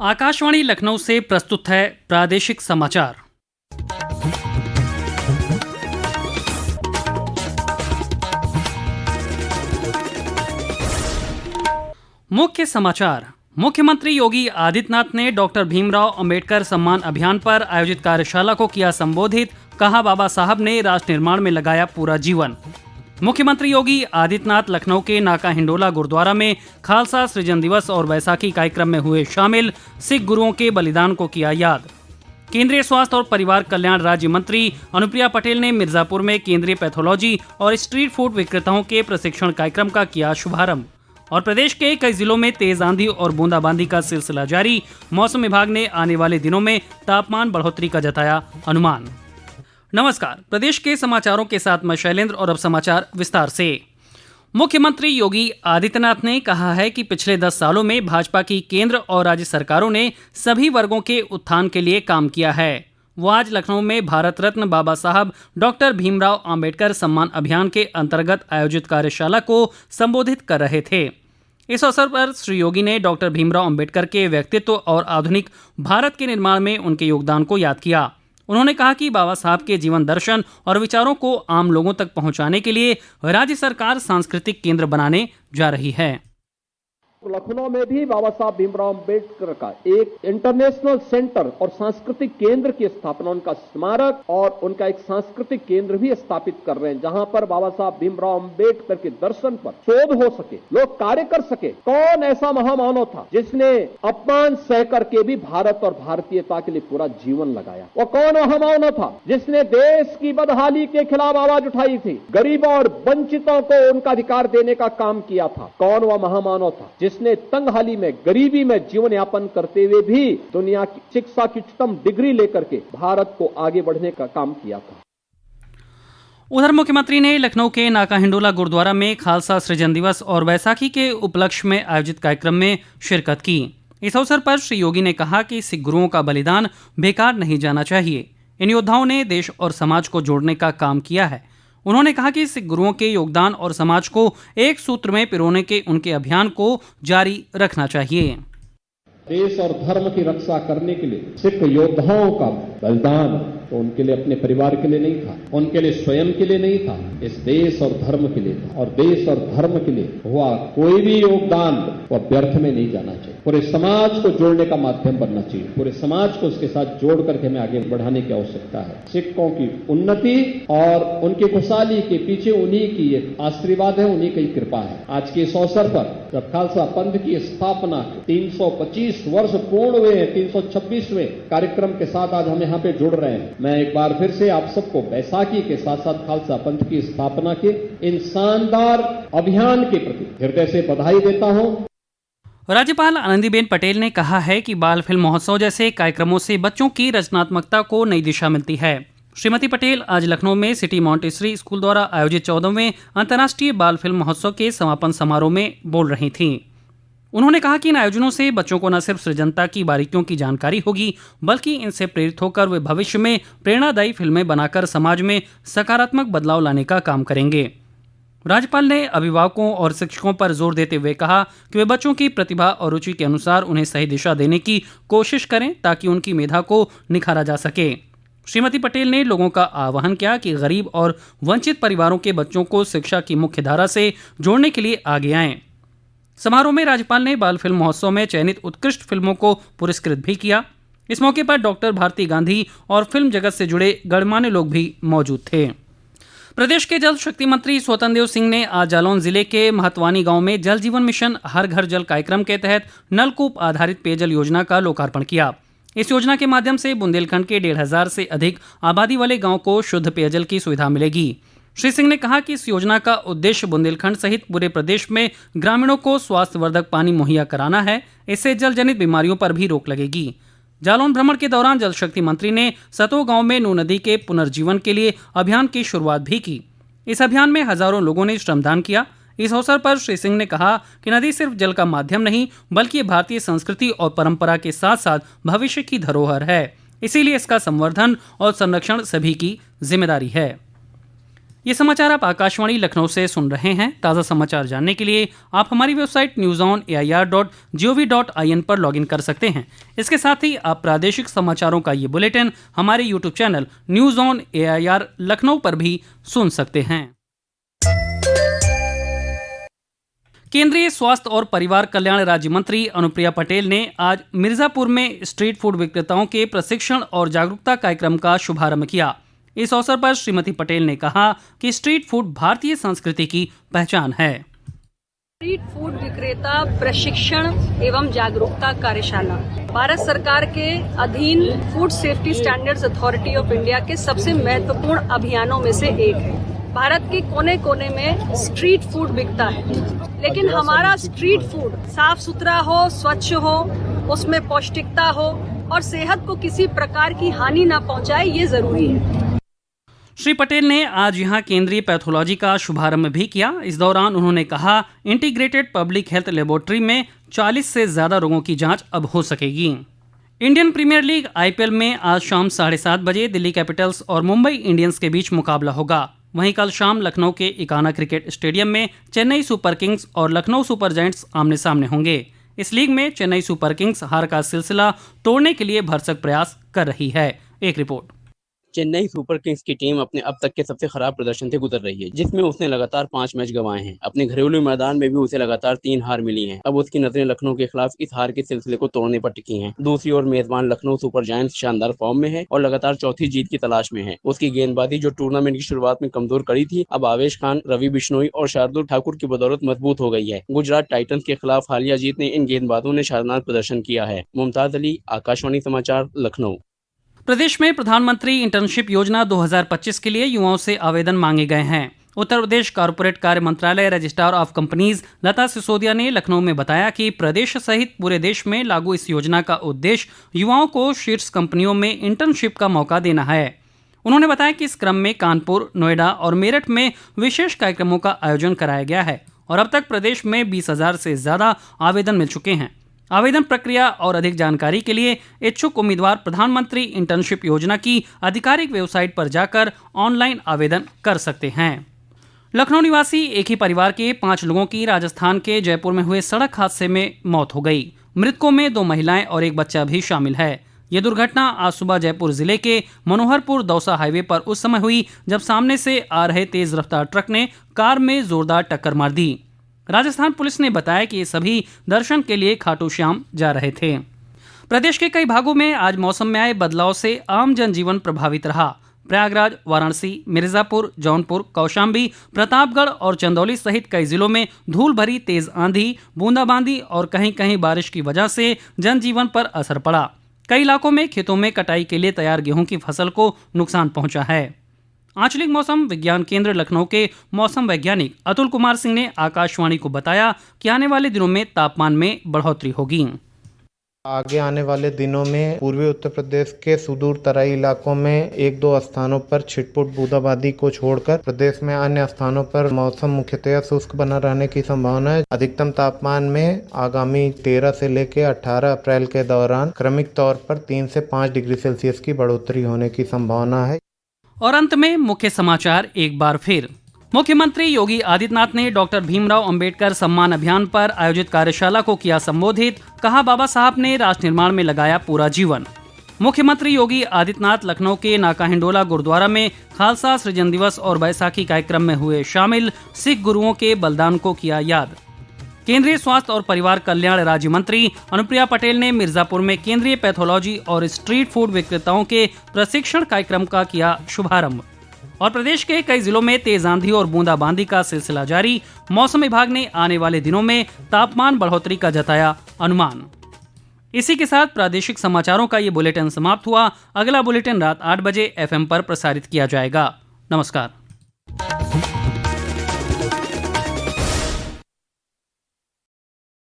आकाशवाणी लखनऊ से प्रस्तुत है प्रादेशिक समाचार। मुख्य समाचार। मुख्यमंत्री योगी आदित्यनाथ ने डॉक्टर भीमराव अंबेडकर सम्मान अभियान पर आयोजित कार्यशाला को किया संबोधित। कहा, बाबा साहब ने राष्ट्र निर्माण में लगाया पूरा जीवन। मुख्यमंत्री योगी आदित्यनाथ लखनऊ के नाका हिंडोला गुरुद्वारा में खालसा सृजन दिवस और वैसाखी कार्यक्रम में हुए शामिल। सिख गुरुओं के बलिदान को किया याद। केंद्रीय स्वास्थ्य और परिवार कल्याण राज्य मंत्री अनुप्रिया पटेल ने मिर्जापुर में केंद्रीय पैथोलॉजी और स्ट्रीट फूड विक्रेताओं के प्रशिक्षण कार्यक्रम का किया शुभारंभ। और प्रदेश के कई जिलों में तेज आंधी और बूंदाबांदी का सिलसिला जारी। मौसम विभाग ने आने वाले दिनों में तापमान बढ़ोतरी का जताया अनुमान। नमस्कार, प्रदेश के समाचारों के साथ मैं शैलेंद्र और अब समाचार विस्तार से। मुख्यमंत्री योगी आदित्यनाथ ने कहा है कि पिछले 10 सालों में भाजपा की केंद्र और राज्य सरकारों ने सभी वर्गों के उत्थान के लिए काम किया है। वो आज लखनऊ में भारत रत्न बाबा साहब डॉक्टर भीमराव अंबेडकर सम्मान अभियान के अंतर्गत आयोजित कार्यशाला को संबोधित कर रहे थे। इस अवसर पर श्री योगी ने डॉक्टर भीमराव अंबेडकर के व्यक्तित्व और आधुनिक भारत के निर्माण में उनके योगदान को याद किया। उन्होंने कहा कि बाबा साहब के जीवन दर्शन और विचारों को आम लोगों तक पहुंचाने के लिए राज्य सरकार सांस्कृतिक केंद्र बनाने जा रही है। लखनऊ में भी बाबा साहब भीमराव अंबेडकर का एक इंटरनेशनल सेंटर और सांस्कृतिक केंद्र की स्थापना, उनका स्मारक और उनका एक सांस्कृतिक केंद्र भी स्थापित कर रहे हैं, जहां पर बाबा साहब भीमराव अंबेडकर के दर्शन पर शोध हो सके, लोग कार्य कर सके। कौन ऐसा महामानव था जिसने अपमान सह करके भी भारत और भारतीयता के लिए पूरा जीवन लगाया? वो कौन महामानव था जिसने देश की बदहाली के खिलाफ आवाज उठाई थी, गरीबों और वंचितों को उनका अधिकार देने का काम किया था? कौन वह महामानव था जिसने तंगहाली में, गरीबी में जीवन यापन करते हुए भी दुनिया की शिक्षा की उच्चतम डिग्री लेकर के भारत को आगे बढ़ने का काम किया था? उधर मुख्यमंत्री ने लखनऊ के नाका हिंडोला गुरुद्वारा में खालसा सृजन दिवस और वैसाखी के उपलक्ष्य में आयोजित कार्यक्रम में शिरकत की। इस अवसर पर श्री योगी ने कहा कि सिख गुरुओं का बलिदान बेकार नहीं जाना चाहिए। इन योद्धाओं ने देश और समाज को जोड़ने का काम किया है। उन्होंने कहा कि सिख गुरुओं के योगदान और समाज को एक सूत्र में पिरोने के उनके अभियान को जारी रखना चाहिए। देश और धर्म की रक्षा करने के लिए सिख योद्धाओं का बलिदान तो उनके लिए, अपने परिवार के लिए नहीं था, उनके लिए स्वयं के लिए नहीं था, इस देश और धर्म के लिए था। और देश और धर्म के लिए हुआ कोई भी योगदान वह व्यर्थ में नहीं जाना चाहिए। पूरे समाज को जोड़ने का माध्यम बनना चाहिए। पूरे समाज को उसके साथ जोड़ करके हमें आगे बढ़ाने की आवश्यकता है। सिखों की उन्नति और उनकी खुशहाली के पीछे उन्हीं की आशीर्वाद है, उन्हीं की कृपा है। आज के इस अवसर पर जब खालसा पंथ की स्थापना 325 वर्ष पूर्ण हुए हैं, 326वें कार्यक्रम के साथ आज हम यहाँ पे जुड़ रहे हैं। मैं एक बार फिर से आप सबको वैसाखी के साथ साथ खालसा पंथ की स्थापना के इन शानदार अभियान के प्रति हृदय से बधाई देता हूं। राज्यपाल आनंदीबेन पटेल ने कहा है कि बाल फिल्म महोत्सव जैसे कार्यक्रमों से बच्चों की रचनात्मकता को नई दिशा मिलती है। श्रीमती पटेल आज लखनऊ में सिटी मॉन्टेसरी स्कूल द्वारा आयोजित 14वें अंतर्राष्ट्रीय बाल फिल्म महोत्सव के समापन समारोह में बोल रही थीं। उन्होंने कहा कि इन आयोजनों से बच्चों को न सिर्फ सृजनता की बारीकियों की जानकारी होगी, बल्कि इनसे प्रेरित होकर वे भविष्य में प्रेरणादायी फिल्में बनाकर समाज में सकारात्मक बदलाव लाने का काम करेंगे। राज्यपाल ने अभिभावकों और शिक्षकों पर जोर देते हुए कहा कि वे बच्चों की प्रतिभा और रुचि के अनुसार उन्हें सही दिशा देने की कोशिश करें ताकि उनकी मेधा को निखारा जा सके। श्रीमती पटेल ने लोगों का आह्वान किया कि गरीब और वंचित परिवारों के बच्चों को शिक्षा की मुख्य धारा से जोड़ने के लिए आगे आएं। समारोह में राज्यपाल ने बाल फिल्म महोत्सव में चयनित उत्कृष्ट फिल्मों को पुरस्कृत भी किया। इस मौके पर डॉक्टर भारती गांधी और फिल्म जगत से जुड़े गणमान्य लोग भी मौजूद थे। प्रदेश के जल शक्ति मंत्री स्वतंत्र देव सिंह ने आज जालौन जिले के महतवानी गांव में जल जीवन मिशन हर घर जल कार्यक्रम के तहत नलकूप आधारित पेयजल योजना का लोकार्पण किया। इस योजना के माध्यम से बुंदेलखंड के 1500 से अधिक आबादी वाले गांव को शुद्ध पेयजल की सुविधा मिलेगी। श्री सिंह ने कहा कि इस योजना का उद्देश्य बुंदेलखंड सहित पूरे प्रदेश में ग्रामीणों को स्वास्थ्यवर्धक पानी मुहैया कराना है। इससे जल जनित बीमारियों पर भी रोक लगेगी। जालौन भ्रमण के दौरान जल शक्ति मंत्री ने सतो गांव में नू नदी के पुनर्जीवन के लिए अभियान की शुरुआत भी की। इस अभियान में हजारों लोगों ने श्रमदान किया। इस अवसर पर श्री सिंह ने कहा कि नदी सिर्फ जल का माध्यम नहीं, बल्कि भारतीय संस्कृति और परंपरा के साथ साथ भविष्य की धरोहर है। इसीलिए इसका संवर्धन और संरक्षण सभी की जिम्मेदारी है। ये समाचार आप आकाशवाणी लखनऊ से सुन रहे हैं। ताज़ा समाचार जानने के लिए आप हमारी वेबसाइट newsonair.gov.in पर लॉगिन कर सकते हैं। इसके साथ ही आप प्रादेशिक समाचारों का ये बुलेटिन हमारे YouTube channel news on AIR Lucknow पर भी सुन सकते हैं। केंद्रीय स्वास्थ्य और परिवार कल्याण राज्य मंत्री अनुप्रिया पटेल ने आज मिर्जापुर में स्ट्रीट फूड विक्रेताओं के प्रशिक्षण और जागरूकता कार्यक्रम का शुभारंभ किया। इस अवसर पर श्रीमती पटेल ने कहा कि स्ट्रीट फूड भारतीय संस्कृति की पहचान है। स्ट्रीट फूड विक्रेता प्रशिक्षण एवं जागरूकता कार्यशाला भारत सरकार के अधीन food safety standards authority of India के सबसे महत्वपूर्ण अभियानों में से एक है। भारत के कोने कोने में स्ट्रीट फूड बिकता है, लेकिन हमारा स्ट्रीट फूड साफ सुथरा हो, स्वच्छ हो, उसमें पौष्टिकता हो और सेहत को किसी प्रकार की हानि न पहुंचाए, ये जरूरी है। श्री पटेल ने आज यहां केंद्रीय पैथोलॉजी का शुभारंभ भी किया। इस दौरान उन्होंने कहा, इंटीग्रेटेड पब्लिक हेल्थ लेबोरेटरी में 40 से ज्यादा रोगों की जांच अब हो सकेगी। इंडियन प्रीमियर लीग IPL में आज शाम 7:30 बजे दिल्ली कैपिटल्स और मुंबई इंडियंस के बीच मुकाबला होगा। वहीं कल शाम लखनऊ के इकाना क्रिकेट स्टेडियम में चेन्नई सुपर किंग्स और लखनऊ सुपर जायंट्स आमने सामने होंगे। इस लीग में चेन्नई सुपर किंग्स हार का सिलसिला तोड़ने के लिए भरसक प्रयास कर रही है। एक रिपोर्ट। चेन्नई सुपर किंग्स की टीम अपने अब तक के सबसे खराब प्रदर्शन से गुजर रही है, जिसमें उसने लगातार 5 मैच गंवाए हैं। अपने घरेलू मैदान में भी उसे लगातार 3 हार मिली हैं। अब उसकी नजरें लखनऊ के खिलाफ इस हार के सिलसिले को तोड़ने पर टिकी हैं। दूसरी ओर मेजबान लखनऊ सुपर जायंट्स शानदार फॉर्म में है और लगातार चौथी जीत की तलाश में है। उसकी गेंदबाजी जो टूर्नामेंट की शुरुआत में कमजोर कड़ी थी, अब आवेश खान, रवि बिश्नोई और शार्दुल ठाकुर की बदौलत मजबूत हो गई है। गुजरात टाइटंस के खिलाफ हालिया जीत ने इन गेंदबाजों ने शानदार प्रदर्शन किया है। मुमताज अली, आकाशवाणी समाचार, लखनऊ। प्रदेश में प्रधानमंत्री इंटर्नशिप योजना 2025 के लिए युवाओं से आवेदन मांगे गए हैं। उत्तर प्रदेश कॉर्पोरेट कार्य मंत्रालय रजिस्ट्रार ऑफ कंपनीज लता सिसोदिया ने लखनऊ में बताया कि प्रदेश सहित पूरे देश में लागू इस योजना का उद्देश्य युवाओं को शीर्ष कंपनियों में इंटर्नशिप का मौका देना है। उन्होंने बताया कि इस क्रम में कानपुर, नोएडा और मेरठ में विशेष कार्यक्रमों का आयोजन कराया गया है और अब तक प्रदेश में 20,000 से ज्यादा आवेदन मिल चुके हैं। आवेदन प्रक्रिया और अधिक जानकारी के लिए इच्छुक उम्मीदवार प्रधानमंत्री इंटर्नशिप योजना की आधिकारिक वेबसाइट पर जाकर ऑनलाइन आवेदन कर सकते हैं। लखनऊ निवासी एक ही परिवार के 5 लोगों की राजस्थान के जयपुर में हुए सड़क हादसे में मौत हो गई। मृतकों में 2 महिलाएं और एक बच्चा भी शामिल है। ये दुर्घटना आज सुबह जयपुर जिले के मनोहरपुर दौसा हाईवे पर उस समय हुई जब सामने से आ रहे तेज रफ्तार ट्रक ने कार में जोरदार टक्कर मार दी। राजस्थान पुलिस ने बताया कि ये सभी दर्शन के लिए खाटू श्याम जा रहे थे। प्रदेश के कई भागों में आज मौसम में आए बदलाव से आम जनजीवन प्रभावित रहा। प्रयागराज, वाराणसी, मिर्जापुर, जौनपुर, कौशाम्बी, प्रतापगढ़ और चंदौली सहित कई जिलों में धूल भरी तेज आंधी, बूंदाबांदी और कहीं कहीं बारिश की वजह से जनजीवन पर असर पड़ा। कई इलाकों में खेतों में कटाई के लिए तैयार गेहूं की फसल को नुकसान पहुंचा है। आंचलिक मौसम विज्ञान केंद्र लखनऊ के मौसम वैज्ञानिक अतुल कुमार सिंह ने आकाशवाणी को बताया कि आने वाले दिनों में तापमान में बढ़ोतरी होगी। आगे आने वाले दिनों में पूर्वी उत्तर प्रदेश के सुदूर तराई इलाकों में 1-2 स्थानों पर छिटपुट बूंदाबांदी को छोड़कर प्रदेश में अन्य स्थानों पर मौसम मुख्यतः शुष्क बना रहने की संभावना है। अधिकतम तापमान में आगामी 13 से लेकर 18 अप्रैल के दौरान क्रमिक तौर पर 3 से 5 डिग्री सेल्सियस की बढ़ोतरी होने की संभावना है। और अंत में मुख्य समाचार एक बार फिर। मुख्यमंत्री योगी आदित्यनाथ ने डॉक्टर भीमराव अंबेडकर सम्मान अभियान पर आयोजित कार्यशाला को किया संबोधित। कहा, बाबा साहब ने राष्ट्र निर्माण में लगाया पूरा जीवन। मुख्यमंत्री योगी आदित्यनाथ लखनऊ के नाका हिंडोला गुरुद्वारा में खालसा सृजन दिवस और बैसाखी कार्यक्रम में हुए शामिल। सिख गुरुओं के बलिदान को किया याद। केंद्रीय स्वास्थ्य और परिवार कल्याण राज्य मंत्री अनुप्रिया पटेल ने मिर्जापुर में केंद्रीय पैथोलॉजी और स्ट्रीट फूड विक्रेताओं के प्रशिक्षण कार्यक्रम का किया शुभारंभ। और प्रदेश के कई जिलों में तेज आंधी और बूंदाबांदी का सिलसिला जारी। मौसम विभाग ने आने वाले दिनों में तापमान बढ़ोतरी का जताया अनुमान। इसी के साथ प्रादेशिक समाचारों का ये बुलेटिन समाप्त हुआ। अगला बुलेटिन रात 8 बजे FM पर प्रसारित किया जाएगा। नमस्कार।